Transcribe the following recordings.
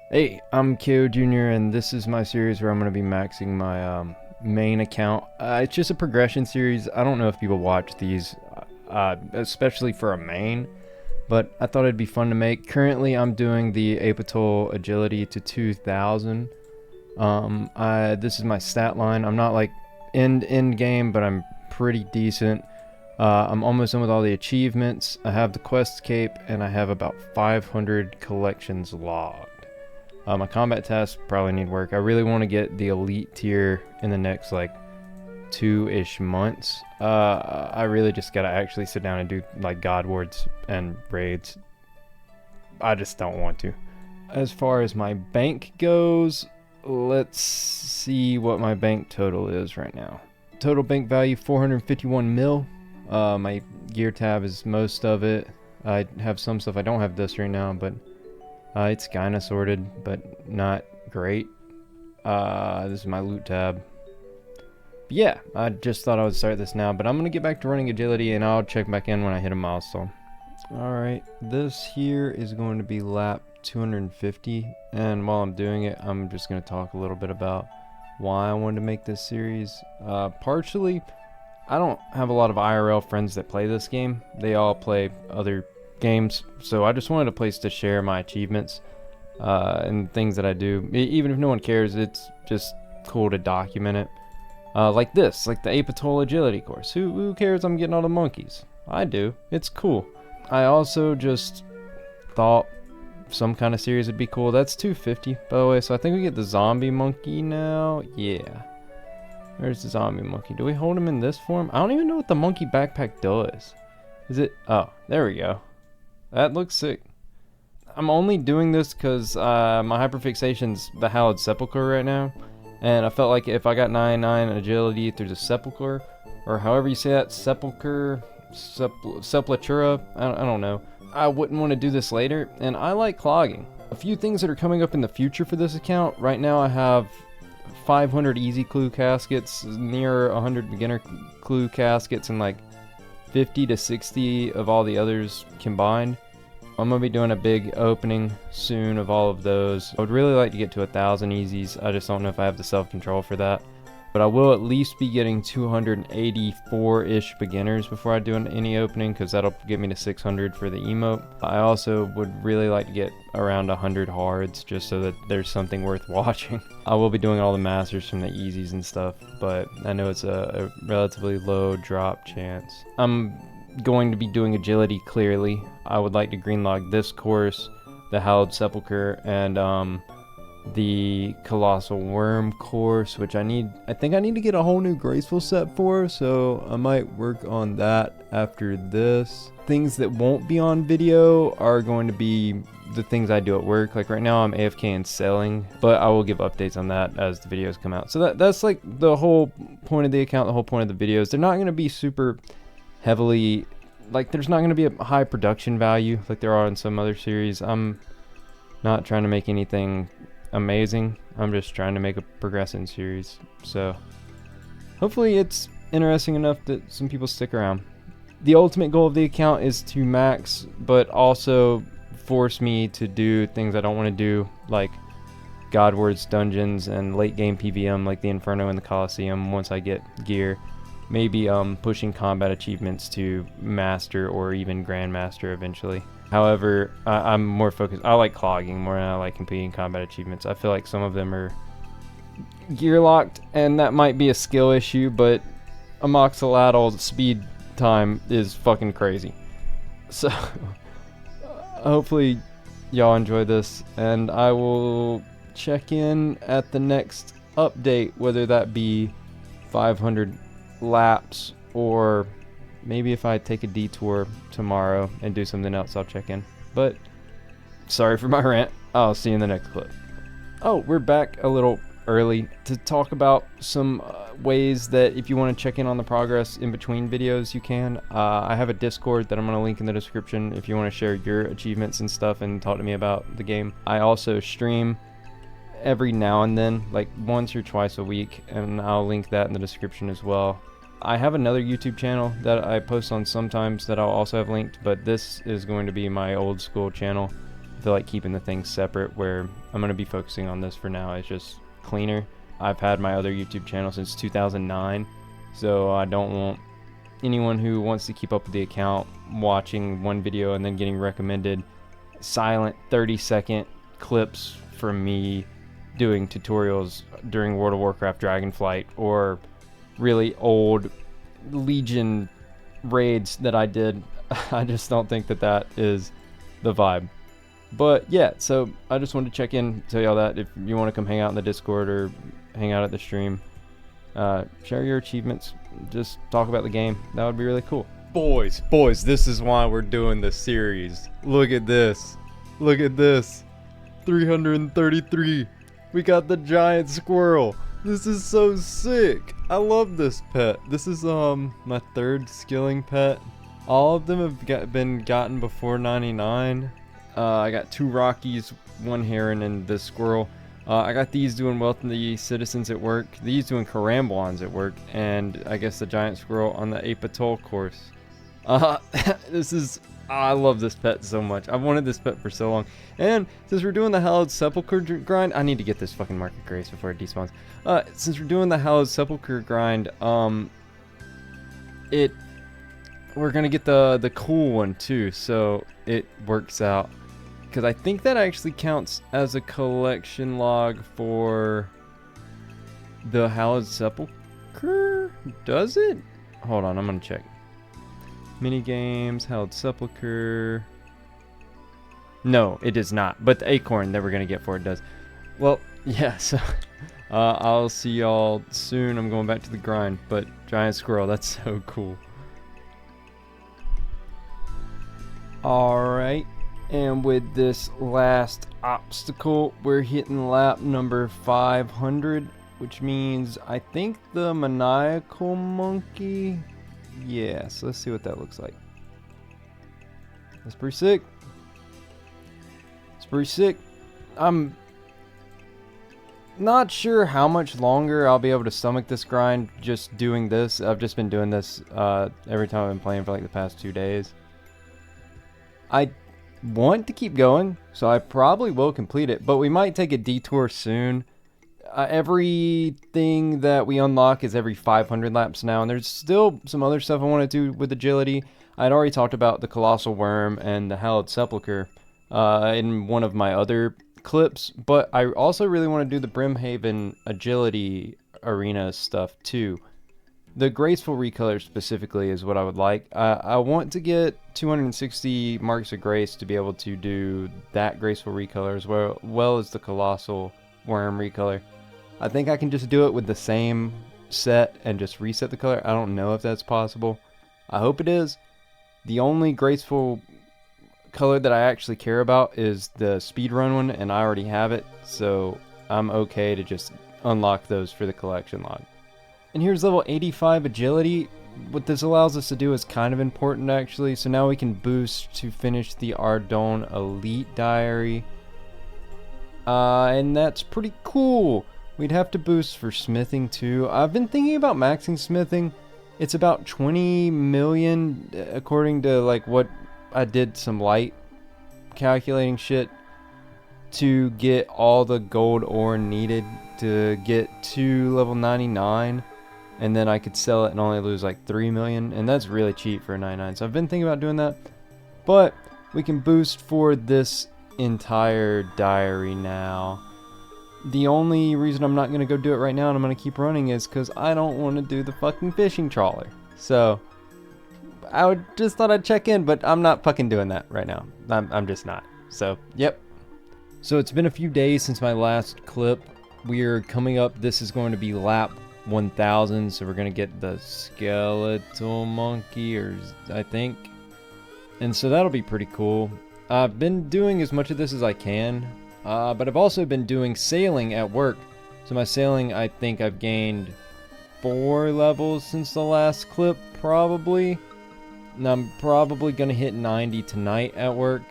Hey, I'm Kojr Jr. and this is my series where I'm going to be maxing my main account. It's just a progression series. I don't know if people watch these, especially for a main, but I thought it'd be fun to make. Currently, I'm doing the atoll agility to 2000. This is my stat line. I'm not like end game, but I'm pretty decent. I'm almost done with all the achievements. I have the Fasionscape and I have about 500 collections logged. My combat tasks probably need work. I really want to get the elite tier in the next like 2-ish months. I really just gotta actually sit down and do like god wards and raids. I just don't want to. As far as my bank goes, let's see what my bank total is right now. Total bank value 451 mil. My gear tab is most of it. I have some stuff. I don't have this right now, but it's kind of sorted, but not great. This is my loot tab. But yeah, I just thought I would start this now, but I'm going to get back to running agility, and I'll check back in when I hit a milestone. Alright, this here is going to be lap 250, and while I'm doing it, I'm just going to talk a little bit about why I wanted to make this series. Partially, I don't have a lot of IRL friends that play this game. They all play other games, so I just wanted a place to share my achievements and things that I do. Even if no one cares, it's just cool to document it. Like this, like the atoll agility course. Who cares I'm getting all the monkeys? I do. It's cool. I also just thought some kind of series would be cool. That's 250, by the way, so I think we get the zombie monkey now. Yeah. Where's the zombie monkey? Do we hold him in this form? I don't even know what the monkey backpack does. Is it? Oh, there we go. That looks sick. I'm only doing this because my hyperfixation's the hallowed sepulcher right now, and I felt like if I got 99 agility through the sepulcher, or however you say that, sepulcher, sepultura, I don't know, I wouldn't want to do this later, and I like clogging. A few things that are coming up in the future for this account. Right now I have 500 easy clue caskets, near 100 beginner clue caskets, and like 50 to 60 of all the others combined. I'm going to be doing a big opening soon of all of those. I would really like to get to 1,000 easies. I just don't know if I have the self-control for that. But I will at least be getting 284-ish beginners before I do any opening, because that'll get me to 600 for the emote. I also would really like to get around 100 hards, just so that there's something worth watching. I will be doing all the masters from the easies and stuff, but I know it's a relatively low drop chance. I'm going to be doing agility clearly. I would like to green log this course, the hallowed sepulcher, and the colossal worm course, which I think I need to get a whole new graceful set for, so I might work on that after this. Things that won't be on video are going to be the things I do at work. Like right now I'm AFK and selling, but I will give updates on that as the videos come out. So that's like the whole point of the account, the whole point of the videos. They're not going to be super heavily, like there's not going to be a high production value like there are in some other series. I'm not trying to make anything amazing. I'm just trying to make a progression series, so hopefully it's interesting enough that some people stick around. The ultimate goal of the account is to max, but also force me to do things I don't want to do, like Godward's dungeons and late game PVM like the Inferno and the Coliseum once I get gear. Maybe pushing combat achievements to master or even grandmaster eventually. However, I'm more focused. I like clogging more than I like completing combat achievements. I feel like some of them are gear locked, and that might be a skill issue, but amoxicillin speed time is fucking crazy. So hopefully y'all enjoy this, and I will check in at the next update, whether that be 500 laps, or maybe if I take a detour tomorrow and do something else, I'll check in. But sorry for my rant. I'll see you in the next clip. Oh, we're back a little early to talk about some ways that if you want to check in on the progress in between videos, you can. I have a Discord that I'm going to link in the description if you want to share your achievements and stuff and talk to me about the game. I also stream every now and then, like once or twice a week, and I'll link that in the description as well. I have another YouTube channel that I post on sometimes that I'll also have linked, but this is going to be my old school channel. feel like keeping the things separate, where I'm going to be focusing on this for now. It's just cleaner. I've had my other YouTube channel since 2009, so I don't want anyone who wants to keep up with the account watching one video and then getting recommended silent 30-second clips from me doing tutorials during World of Warcraft Dragonflight, or really old Legion raids that I did. I just don't think that that is the vibe. But yeah, so I just wanted to check in, tell y'all that if you want to come hang out in the Discord or hang out at the stream, share your achievements, just talk about the game. That would be really cool. Boys, this is why we're doing this series. Look at this. Look at this. 333. We got the giant squirrel. This is so sick. I love this pet. This is my third skilling pet. All of them have been gotten before 99. I got 2 Rockies, 1 Heron, and this squirrel. I got these doing wealthy citizens at work, these doing Caramblons at work, and I guess the giant squirrel on the atoll course. I love this pet so much. I've wanted this pet for so long. And since we're doing the Hallowed Sepulchre grind, I need to get this fucking Market Grace before it despawns. Since we're doing the Hallowed Sepulchre grind, we're gonna get the cool one too, so it works out. Because I think that actually counts as a collection log for the Hallowed Sepulchre? Does it? Hold on, I'm gonna check. Mini games, Hallowed Sepulchre. No, it does not. But the acorn that we're gonna get for it does. Well, yeah. So I'll see y'all soon. I'm going back to the grind. But giant squirrel, that's so cool. All right. And with this last obstacle, we're hitting lap number 500, which means I think the maniacal monkey. Yeah, so let's see what that looks like. That's pretty sick. It's pretty sick. I'm not sure how much longer I'll be able to stomach this grind just doing this. I've just been doing this every time I've been playing for like the past 2 days. I want to keep going, so I probably will complete it, but we might take a detour soon. Everything that we unlock is every 500 laps now, and there's still some other stuff I want to do with agility. I'd already talked about the Colossal Worm and the Hallowed Sepulchre in one of my other clips, but I also really want to do the Brimhaven agility arena stuff too. The Graceful Recolor specifically is what I would like. I want to get 260 Marks of Grace to be able to do that Graceful Recolor as well as the Colossal Worm Recolor. I think I can just do it with the same set and just reset the color. I don't know if that's possible. I hope it is. The only Graceful color that I actually care about is the speedrun one, and I already have it, so I'm okay to just unlock those for the collection log. And here's level 85 agility. What this allows us to do is kind of important actually. So now we can boost to finish the Ardougne Elite Diary. And that's pretty cool. We'd have to boost for smithing too. I've been thinking about maxing smithing. It's about 20 million according to like what I did some light calculating shit to get all the gold ore needed to get to level 99. And then I could sell it and only lose like 3 million, and that's really cheap for a 99. So I've been thinking about doing that, but we can boost for this entire diary now. The only reason I'm not going to go do it right now and I'm going to keep running is because I don't want to do the fucking fishing trawler. So I just thought I'd check in, but I'm not fucking doing that right now. I'm just not. So yep. So it's been a few days since my last clip. We're coming up. This is going to be lap 1000, so we're gonna get the skeletal monkey, or I think, and so that'll be pretty cool. I've been doing as much of this as I can, but I've also been doing sailing at work. So my sailing, I think I've gained 4 levels since the last clip, probably, and I'm probably gonna hit 90 tonight at work.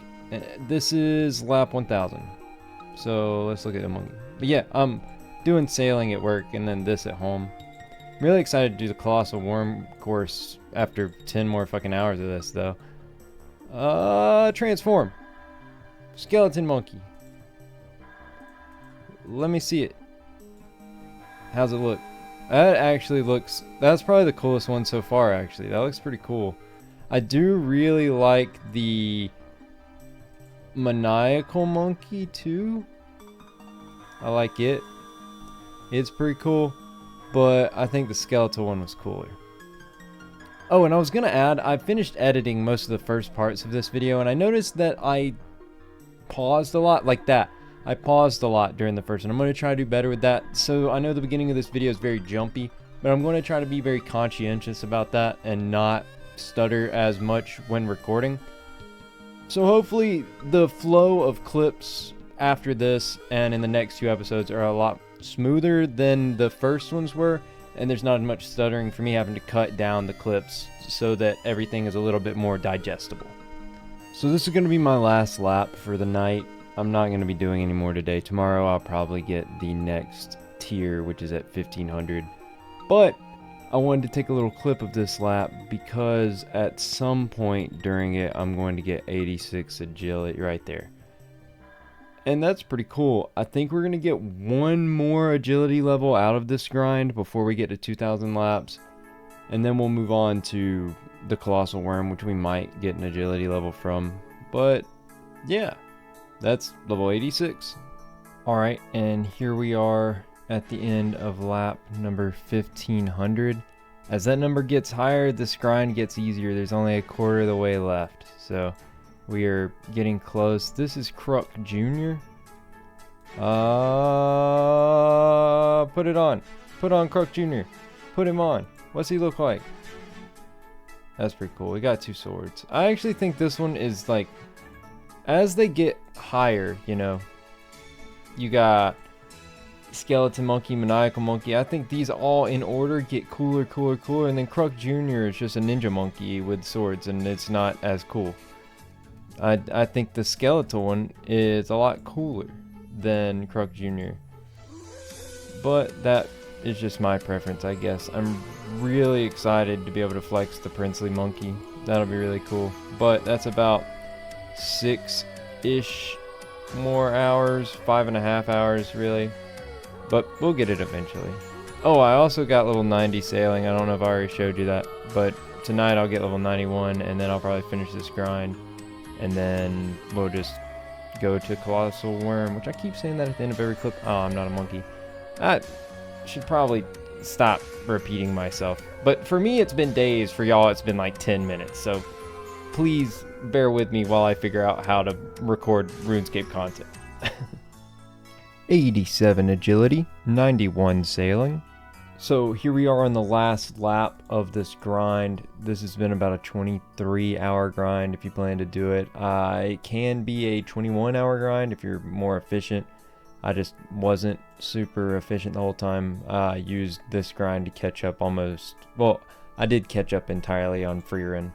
This is lap 1000, so let's look at the monkey. But yeah, doing sailing at work and then this at home. I'm really excited to do the Colossal Worm course after 10 more fucking hours of this though. Transform. Skeleton monkey. Let me see it. How's it look? That actually looks... That's probably the coolest one so far, actually. That looks pretty cool. I do really like the maniacal monkey, too. I like it. It's pretty cool. But I think the skeletal one was cooler. Oh, and I was going to add, I finished editing most of the first parts of this video, and I noticed that I paused a lot, like that. I paused a lot during the first one. I'm going to try to do better with that. So I know the beginning of this video is very jumpy, but I'm going to try to be very conscientious about that and not stutter as much when recording. So hopefully the flow of clips after this and in the next few episodes are a lot smoother than the first ones were, and there's not as much stuttering for me having to cut down the clips so that everything is a little bit more digestible. So this is going to be my last lap for the night. I'm not going to be doing any more today. Tomorrow I'll probably get the next tier, which is at 1500. But I wanted to take a little clip of this lap because at some point during it I'm going to get 86 agility right there. And that's pretty cool. I think we're going to get one more agility level out of this grind before we get to 2000 laps. And then we'll move on to the colossal worm, which we might get an agility level from. But yeah. That's level 86. Alright, and here we are at the end of lap number 1500. As that number gets higher, this grind gets easier. There's only a quarter of the way left. So we are getting close. This is Crook Jr. Put it on. Put on Crook Jr. Put him on. What's he look like? That's pretty cool. We got 2 swords. I actually think this one is like... As they get higher, you know, you got skeleton monkey, maniacal monkey. I think these all in order get cooler, cooler, cooler. And then Crook Jr. is just a ninja monkey with swords, and it's not as cool. I think the skeletal one is a lot cooler than Crook Jr. But that is just my preference, I guess. I'm really excited to be able to flex the princely monkey. That'll be really cool. But that's about 6-ish more hours, 5.5 hours really, but we'll get it eventually. Oh, I also got level 90 sailing. I don't know if I already showed you that, but tonight I'll get level 91 and then I'll probably finish this grind and then we'll just go to colossal worm, which I keep saying that at the end of every clip. Oh, I'm not a monkey. I should probably stop repeating myself, but for me it's been days. For y'all it's been like 10 minutes, so please bear with me while I figure out how to record RuneScape content. 87 agility, 91 sailing. So here we are on the last lap of this grind. This has been about a 23-hour grind if you plan to do it. It can be a 21-hour grind if you're more efficient. I just wasn't super efficient the whole time. I used this grind to catch up almost... Well, I did catch up entirely on freerun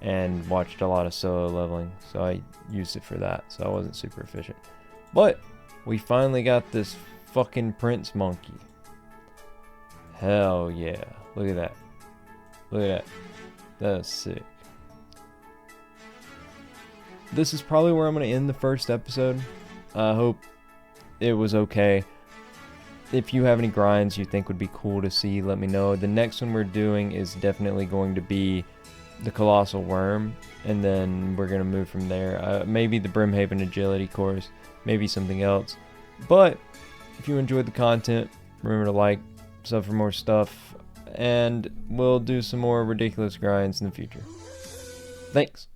and watched a lot of solo leveling, so I used it for that, so I wasn't super efficient. But we finally got this fucking prince monkey. Hell yeah. Look at that. Look at that. That's sick. This is probably where I'm going to end the first episode. I hope it was okay. If you have any grinds you think would be cool to see, let me know. The next one we're doing is definitely going to be the colossal worm, and then we're gonna move from there. Maybe the Brimhaven agility course, maybe something else. But if you enjoyed the content, remember to like, sub for more stuff, and we'll do some more ridiculous grinds in the future. Thanks.